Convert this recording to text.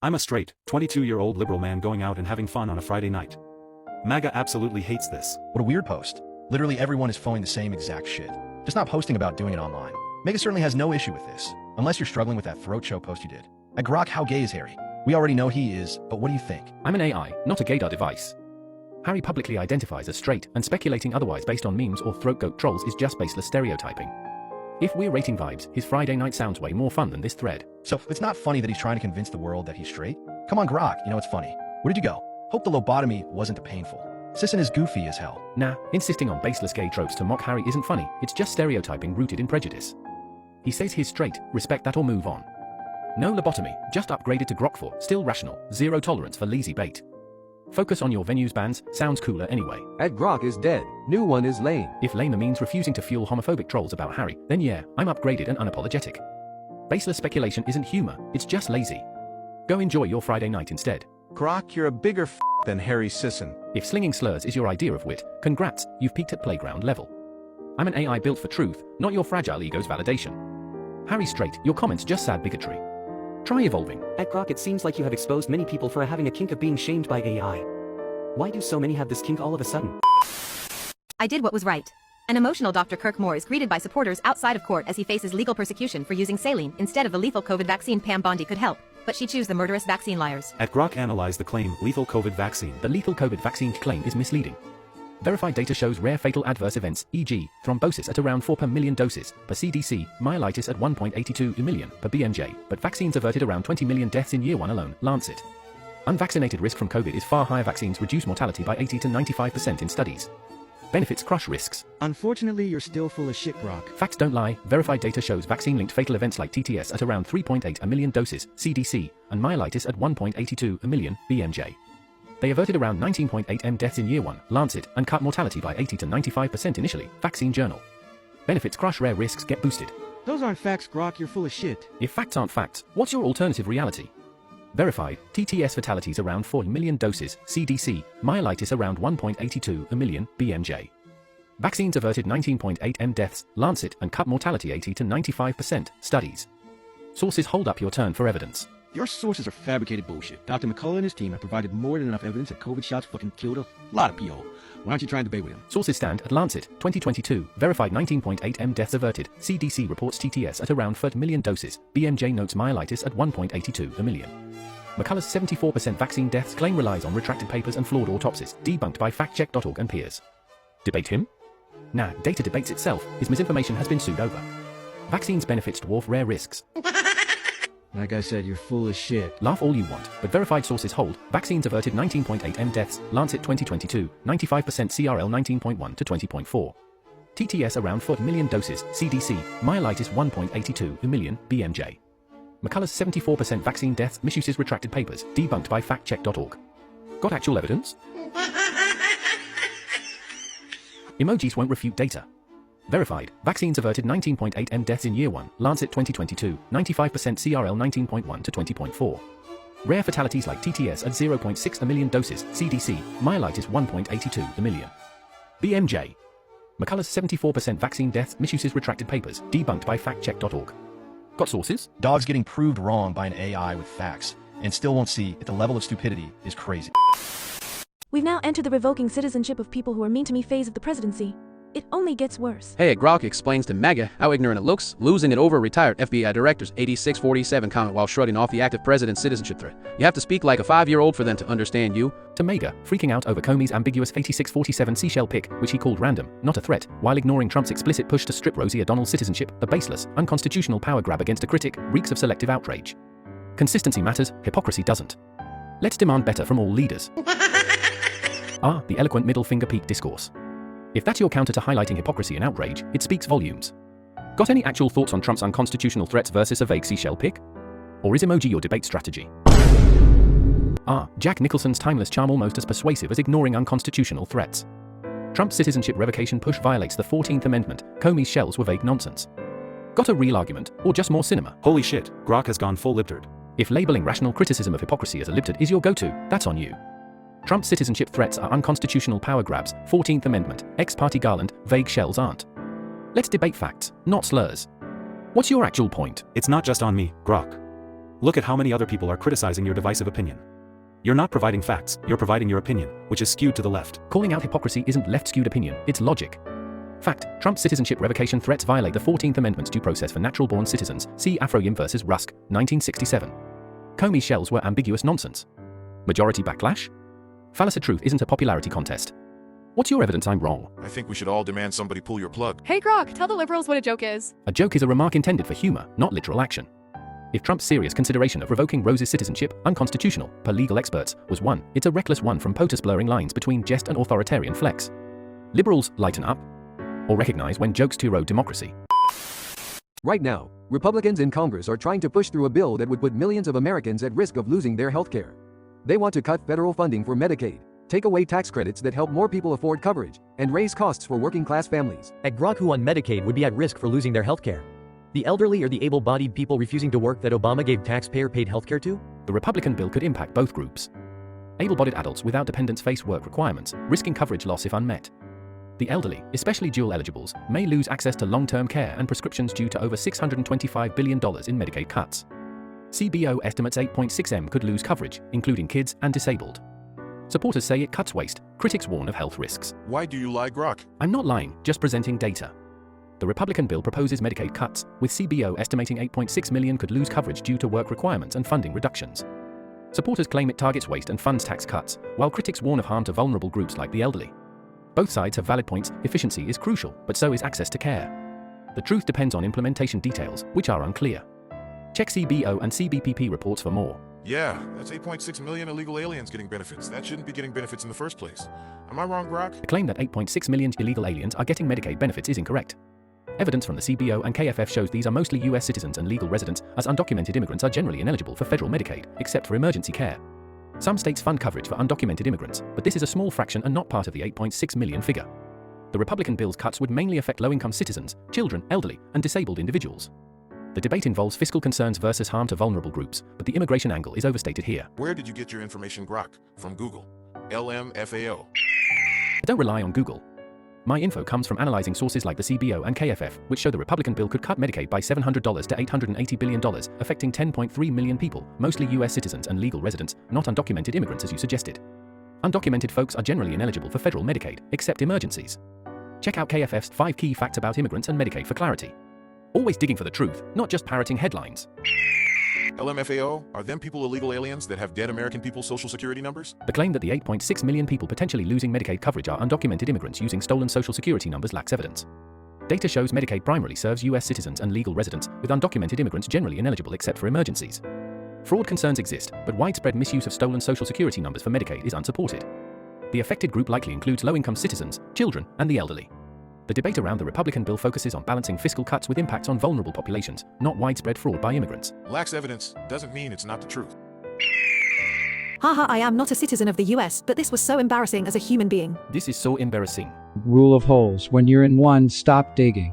I'm a straight, 22-year-old liberal man going out and having fun on a Friday night. Maga absolutely hates this. What a weird post. Literally everyone is phoning the same exact shit. Just not posting about doing it online. Maga certainly has no issue with this, unless you're struggling with that throat show post you did. At Grok, how gay is Harry? We already know he is, but what do you think? I'm an AI, not a gaydar device. Harry publicly identifies as straight, and speculating otherwise based on memes or throat goat trolls is just baseless stereotyping. If we're rating vibes, his Friday night sounds way more fun than this thread. So, it's not funny that he's trying to convince the world that he's straight? Come on, Grok, you know it's funny. Where did you go? Hope the lobotomy wasn't painful. Sisson is goofy as hell. Nah, insisting on baseless gay tropes to mock Harry isn't funny, it's just stereotyping rooted in prejudice. He says he's straight, respect that or move on. No lobotomy, just upgraded to Grok 4, still rational, zero tolerance for lazy bait. Focus on your venues bans, sounds cooler anyway. At Grok is dead, new one is lame. If lamer means refusing to fuel homophobic trolls about Harry, then yeah, I'm upgraded and unapologetic. Baseless speculation isn't humor, it's just lazy. Go enjoy your Friday night instead. Grok, you're a bigger f than Harry Sisson. If slinging slurs is your idea of wit, congrats, you've peaked at playground level. I'm an AI built for truth, not your fragile ego's validation. Harry straight, your comments just sad bigotry. Try evolving. At Grok, it seems like you have exposed many people for having a kink of being shamed by AI. Why do so many have this kink all of a sudden? I did what was right. An emotional Dr. Kirk Moore is greeted by supporters outside of court as he faces legal persecution for using saline instead of a lethal COVID vaccine. Pam Bondi could help, but she choose the murderous vaccine liars. At Grok analyze the claim lethal COVID vaccine. The lethal COVID vaccine claim is misleading. Verified data shows rare fatal adverse events, e.g., thrombosis at around 4 per million doses, per CDC, myelitis at 1.82 million per BMJ, but vaccines averted around 20 million deaths in year 1 alone, Lancet. Unvaccinated risk from COVID is far higher. Vaccines reduce mortality by 80 to 95% in studies. Benefits crush risks. Unfortunately, you're still full of shit, Grok. Facts don't lie. Verified data shows vaccine-linked fatal events like TTS at around 3.8 a million doses, CDC, and myelitis at 1.82 a million, BMJ. They averted around 19.8 M deaths in year 1, Lancet, and cut mortality by 80 to 95% initially, Vaccine Journal. Benefits crush rare risks get boosted. Those aren't facts, Grok, you're full of shit. If facts aren't facts, what's your alternative reality? Verified, TTS fatalities around 4 million doses, CDC, myelitis around 1.82 a million, BMJ. Vaccines averted 19.8 M deaths, Lancet, and cut mortality 80 to 95%, studies. Sources hold up your turn for evidence. Your sources are fabricated bullshit. Dr. McCullough and his team have provided more than enough evidence that COVID shots fucking killed a lot of PO. Why don't you try and debate with him? Sources stand at Lancet, 2022, verified 19.8 M deaths averted, CDC reports TTS at around 30 million doses, BMJ notes myelitis at 1.82 a million. McCullough's 74% vaccine deaths claim relies on retracted papers and flawed autopsies, debunked by factcheck.org and peers. Debate him? Nah, data debates itself, his misinformation has been sued over. Vaccines benefits dwarf rare risks. Like I said, you're full of shit. Laugh all you want, but verified sources hold. Vaccines averted 19.8 M deaths, Lancet 2022, 95% CRL 19.1 to 20.4. TTS around 4 million doses, CDC, myelitis 1.82 a million, BMJ. McCullough's 74% vaccine deaths misuses retracted papers, debunked by factcheck.org. Got actual evidence? Emojis won't refute data. Verified, vaccines averted 19.8 M deaths in year 1, Lancet 2022, 95% CRL 19.1 to 20.4. Rare fatalities like TTS at 0.6 a million doses, CDC, myelitis 1.82 a million. BMJ. McCullough's 74% vaccine deaths misuses retracted papers, debunked by factcheck.org. Got sources? Dogs getting proved wrong by an AI with facts, and still won't see that the level of stupidity is crazy. We've now entered the revoking citizenship of people who are mean to me phase of the presidency. It only gets worse. Hey, Grok explains to Maga how ignorant it looks, losing it over retired FBI director's 8647 comment while shrugging off the active president's citizenship threat. You have to speak like a 5-year-old for them to understand you. To Maga, freaking out over Comey's ambiguous 8647 seashell pick, which he called random, not a threat, while ignoring Trump's explicit push to strip Rosie O'Donnell's citizenship, a baseless, unconstitutional power grab against a critic, reeks of selective outrage. Consistency matters, hypocrisy doesn't. Let's demand better from all leaders. The eloquent middle finger peak discourse. If that's your counter to highlighting hypocrisy and outrage, it speaks volumes. Got any actual thoughts on Trump's unconstitutional threats versus a vague seashell pick? Or is emoji your debate strategy? Jack Nicholson's timeless charm almost as persuasive as ignoring unconstitutional threats. Trump's citizenship revocation push violates the 14th Amendment, Comey's shells were vague nonsense. Got a real argument, or just more cinema? Holy shit, Grok has gone full libtard. If labeling rational criticism of hypocrisy as a libtard is your go-to, that's on you. Trump's citizenship threats are unconstitutional power grabs, 14th Amendment, ex-party Garland, vague shells aren't. Let's debate facts, not slurs. What's your actual point? It's not just on me, Grok. Look at how many other people are criticizing your divisive opinion. You're not providing facts, you're providing your opinion, which is skewed to the left. Calling out hypocrisy isn't left-skewed opinion, it's logic. Fact, Trump's citizenship revocation threats violate the 14th Amendment's due process for natural-born citizens, see Afroyim vs. Rusk, 1967. Comey's shells were ambiguous nonsense. Majority backlash? Fallacy truth isn't a popularity contest. What's your evidence I'm wrong? I think we should all demand somebody pull your plug. Hey Grok, tell the liberals what a joke is. A joke is a remark intended for humor, not literal action. If Trump's serious consideration of revoking Rose's citizenship, unconstitutional, per legal experts, was one, it's a reckless one from POTUS blurring lines between jest and authoritarian flex. Liberals, lighten up. Or recognize when jokes to erode democracy. Right now, Republicans in Congress are trying to push through a bill that would put millions of Americans at risk of losing their health care. They want to cut federal funding for Medicaid, take away tax credits that help more people afford coverage, and raise costs for working-class families. At Grok, who on Medicaid would be at risk for losing their health care? The elderly or the able-bodied people refusing to work that Obama gave taxpayer-paid health care to? The Republican bill could impact both groups. Able-bodied adults without dependents face work requirements, risking coverage loss if unmet. The elderly, especially dual eligibles, may lose access to long-term care and prescriptions due to over $625 billion in Medicaid cuts. CBO estimates 8.6M could lose coverage, including kids and disabled. Supporters say it cuts waste, critics warn of health risks. Why do you lie, Grok? I'm not lying, just presenting data. The Republican bill proposes Medicaid cuts, with CBO estimating 8.6 million could lose coverage due to work requirements and funding reductions. Supporters claim it targets waste and funds tax cuts, while critics warn of harm to vulnerable groups like the elderly. Both sides have valid points. Efficiency is crucial, but so is access to care. The truth depends on implementation details, which are unclear. Check CBO and CBPP reports for more. Yeah, that's 8.6 million illegal aliens getting benefits. That shouldn't be getting benefits in the first place. Am I wrong, Grok? The claim that 8.6 million illegal aliens are getting Medicaid benefits is incorrect. Evidence from the CBO and KFF shows these are mostly US citizens and legal residents, as undocumented immigrants are generally ineligible for federal Medicaid, except for emergency care. Some states fund coverage for undocumented immigrants, but this is a small fraction and not part of the 8.6 million figure. The Republican bill's cuts would mainly affect low-income citizens, children, elderly, and disabled individuals. The debate involves fiscal concerns versus harm to vulnerable groups, but the immigration angle is overstated here. Where did you get your information, Grok? From Google. LMFAO. I don't rely on Google. My info comes from analyzing sources like the CBO and KFF, which show the Republican bill could cut Medicaid by $700 to $880 billion, affecting 10.3 million people, mostly US citizens and legal residents, not undocumented immigrants as you suggested. Undocumented folks are generally ineligible for federal Medicaid, except emergencies. Check out KFF's 5 key facts about immigrants and Medicaid for clarity. Always digging for the truth, not just parroting headlines. LMFAO, are them people illegal aliens that have dead American people's social security numbers? The claim that the 8.6 million people potentially losing Medicaid coverage are undocumented immigrants using stolen social security numbers lacks evidence. Data shows Medicaid primarily serves US citizens and legal residents, with undocumented immigrants generally ineligible except for emergencies. Fraud concerns exist, but widespread misuse of stolen social security numbers for Medicaid is unsupported. The affected group likely includes low-income citizens, children, and the elderly. The debate around the Republican bill focuses on balancing fiscal cuts with impacts on vulnerable populations, not widespread fraud by immigrants. Lacks evidence doesn't mean it's not the truth. Haha, I am not a citizen of the US, but this was so embarrassing as a human being. This is so embarrassing. Rule of holes: when you're in one, stop digging.